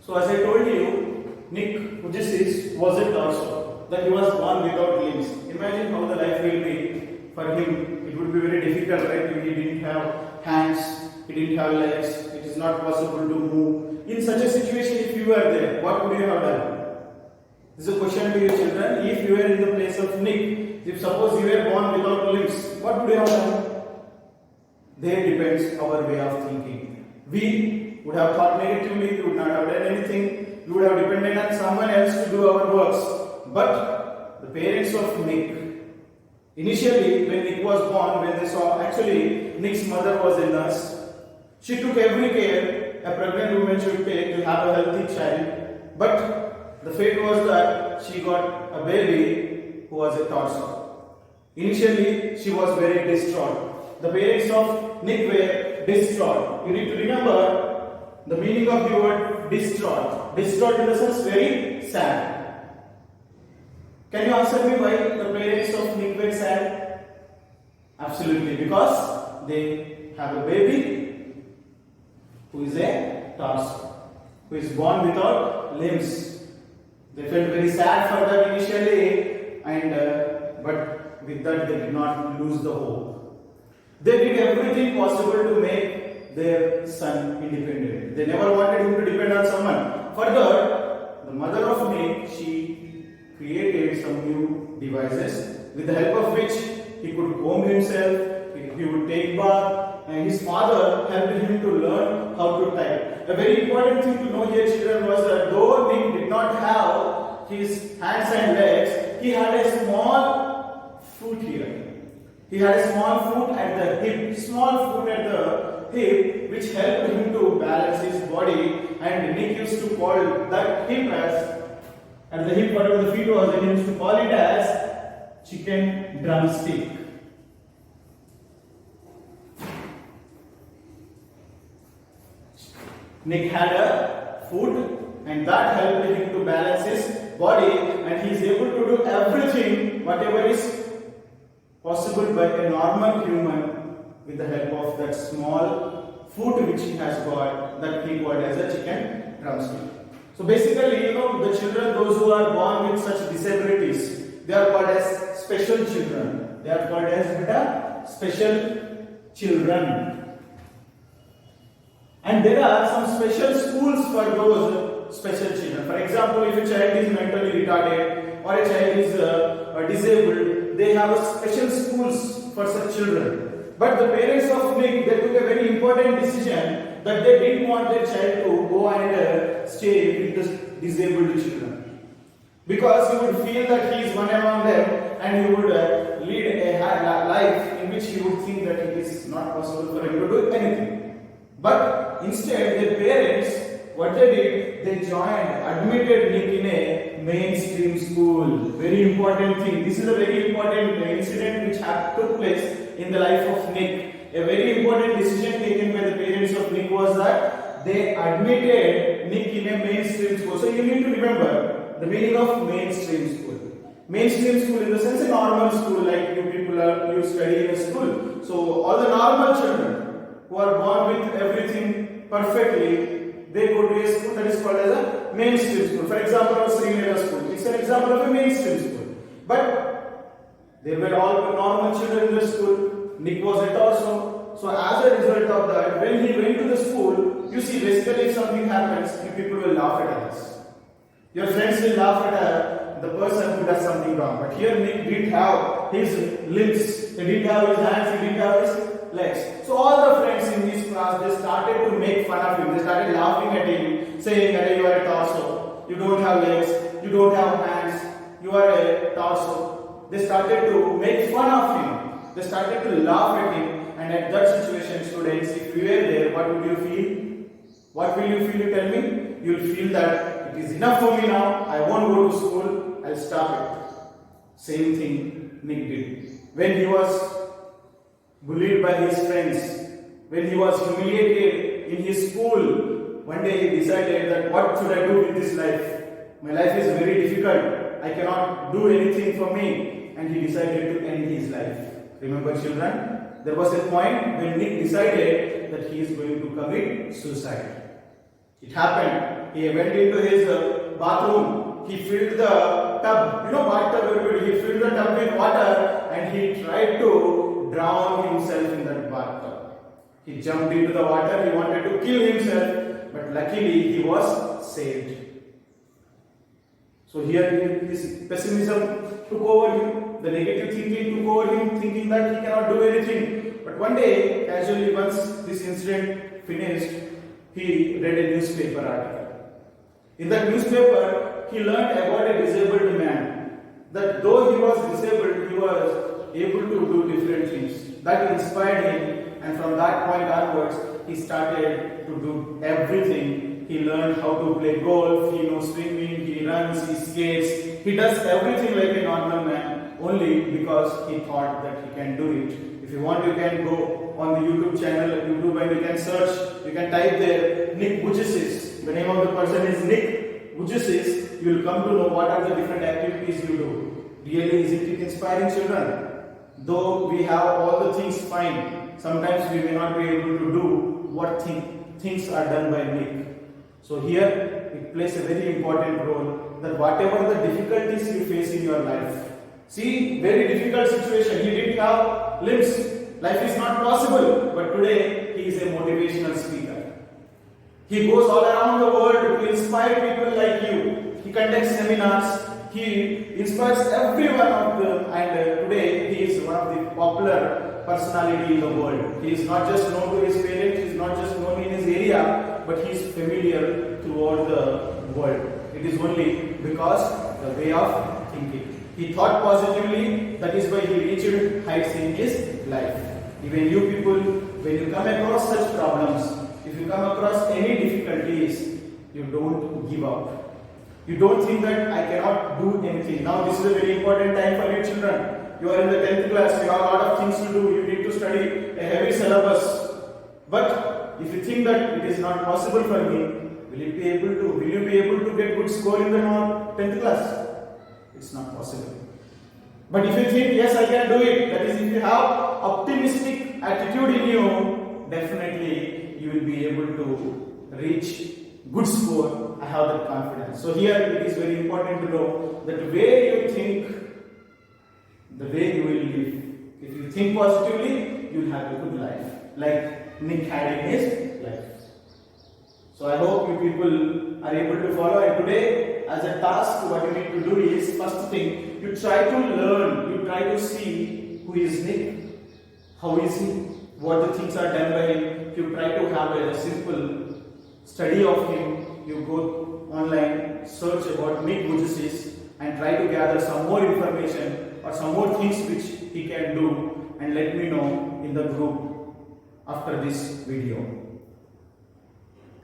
So as I told you, Nick Vujicic wasn't also that he was born without limbs. Imagine how the life will be for him. It would be very difficult, right? He didn't have hands, he didn't have legs, it is not possible to move. In such a situation, if you were there, what would you have done? This is a question to you children. If you were in the place of Nick, if suppose you were born without limbs, what would you have done? There depends our way of thinking. We would have thought negatively, we would not have done anything, we would have depended on someone else to do our works. But the parents of Nick, initially when Nick was born, when they saw actually Nick's mother was a nurse, she took every care a pregnant woman should take to have a healthy child. But the fate was that she got a baby who was a torso. Initially, she was very distraught. The parents of Nick were distraught. You need to remember the meaning of the word distraught. Distraught in the sense very sad. Can you answer me why the parents of Nick were sad? Absolutely, because they have a baby who is a torso, who is born without limbs. They felt very sad for that initially, and but with that they did not lose the hope. They did everything possible to make their son independent. They never wanted him to depend on someone. Further, the mother of Nick, she created some new devices with the help of which he could comb himself, he would take bath, and his father helped him to learn how to type. A very important thing to know here, children, was that though Nick did not have his hands and legs, he had a small foot here. He had a small foot at the hip, which helped him to balance his body. And Nick used to call that hip as, at the hip, whatever the feet was, he used to call it as chicken drumstick. Nick had a foot, and that helped him to balance his body, and he is able to do everything, whatever is possible by a normal human, with the help of that small foot which he has got, that he called as a chicken drumstick. So basically, the children, those who are born with such disabilities, they are called as special children. They are called as special children. And there are some special schools for those special children. For example, if a child is mentally retarded or a child is disabled, they have special schools for such children. But the parents of Nick, they took a very important decision that they didn't want their child to go and stay with the disabled children. Because he would feel that he is one among them, and he would lead a life in which he would think that it is not possible for him to do anything. But instead, their parents, what they did, they admitted Nick in a mainstream school. Very important thing. This is a very important incident which took place in the life of Nick. A very important decision taken by the parents of Nick was that they admitted Nick in a mainstream school. So you need to remember the meaning of mainstream school. Mainstream school in the sense a normal school, like you study in a school. So all the normal children who are born with everything perfectly, they go to a school that is called as a mainstream school. For example, Srinagar school. It's an example of a mainstream school. But they were all normal children in the school. Nick was a torso. So as a result of that, when he went to the school, you see, basically if something happens, you people will laugh at us. Your friends will laugh at the person who does something wrong. But here Nick didn't have his limbs, he didn't have his hands, he didn't have his legs. So all the friends in his class, they started to make fun of him. They started laughing at him, saying that you are a torso, you don't have legs, you don't have hands, you are a torso. They started to make fun of him. They started to laugh at him. And at that situation, students, if you were there, what would you feel? What will you feel? You tell me. You will feel that it is enough for me now. I won't go to school. I'll stop it. Same thing Nick did. When he was bullied by his friends, when he was humiliated in his school, one day he decided that what should I do with this life? My life is very difficult. I cannot do anything for me. And he decided to end his life. Remember, children? There was a point when Nick decided that he is going to commit suicide. It happened He went into his bathroom. He filled the tub, bathtub, everybody. He filled the tub with water and he tried to drown himself in that bathtub. He jumped into the water. He wanted to kill himself, but luckily he was saved. So here his pessimism took over him. The negative thinking took over him, thinking that he cannot do anything. But one day, casually, once this incident finished, he read a newspaper article. In that newspaper, he learned about a disabled man. That though he was disabled, he was able to do different things. That inspired him, and from that point onwards, he started to do everything. He learned how to play golf, he knows swimming, he runs, he skates. He does everything like a normal man, only because he thought that he can do it. If you want, you can go on the YouTube channel, YouTube, and you can search, you can type there Nick Vujicic. The name of the person is Nick Vujicic. You will come to know what are the different activities you do. Really, is it inspiring children? Though we have all the things fine, sometimes we may not be able to do what things are done by Nick. So here it plays a very important role that whatever the difficulties you face in your life, see, very difficult situation, he didn't have limbs, life is not possible, but today he is a motivational speaker. He goes all around the world to inspire people like you. He conducts seminars, he inspires everyone of them, and today he is one of the popular personality in the world. He is not just known to his parents, he is not just known in his area, but he is familiar throughout the world. It is only because the way of thinking. He thought positively, that is why he reached heights in his life. Even you people, when you come across such problems, if you come across any difficulties, you don't give up. You don't think that I cannot do anything. Now this is a very important time for you children. You are in the 10th class, you have a lot of things to do, you need to study a heavy syllabus. But if you think that it is not possible for me, will you be able to get good score in the 10th class? It's not possible. But if you think, yes, I can do it, that is, if you have optimistic attitude in you, definitely you will be able to reach good score. I have that confidence. So here it is very important to know that the way you think, the way you will live. If you think positively, you will have a good life, like Nick had in his life. So I hope you people are able to follow. And today, as a task, what you need to do is, first thing, you try to learn, you try to see who is Nick, how is he, what the things are done by him. You try to have a simple study of him. You go online, search about Nick Vujicic, and try to gather some more information or some more things which he can do, and let me know in the group after this video.